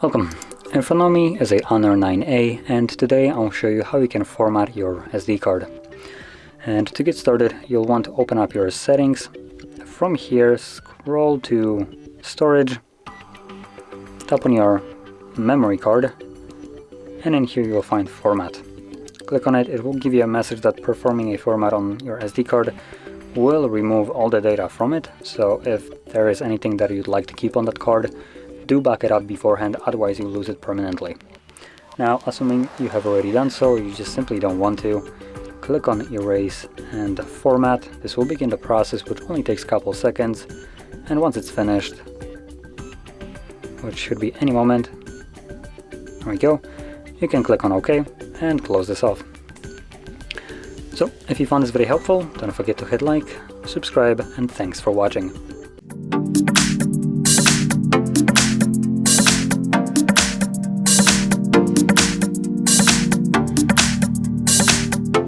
Welcome. In front of me is a Honor 9A, and today I'll show you how you can format your SD card. And to get started, you'll want to open up your settings. From here, scroll to Storage, tap on your memory card, and in here you'll find Format. Click on it. It will give you a message that performing a format on your SD card will remove all the data from it, so if there is anything that you'd like to keep on that card, do back it up beforehand, otherwise you lose it permanently. Now, assuming you have already done so, you just simply don't want to, click on Erase and Format. This will begin the process, which only takes a couple seconds, and once it's finished, which should be any moment, there we go, you can click on OK and close this off. So, if you found this video helpful, don't forget to hit like, subscribe, and thanks for watching.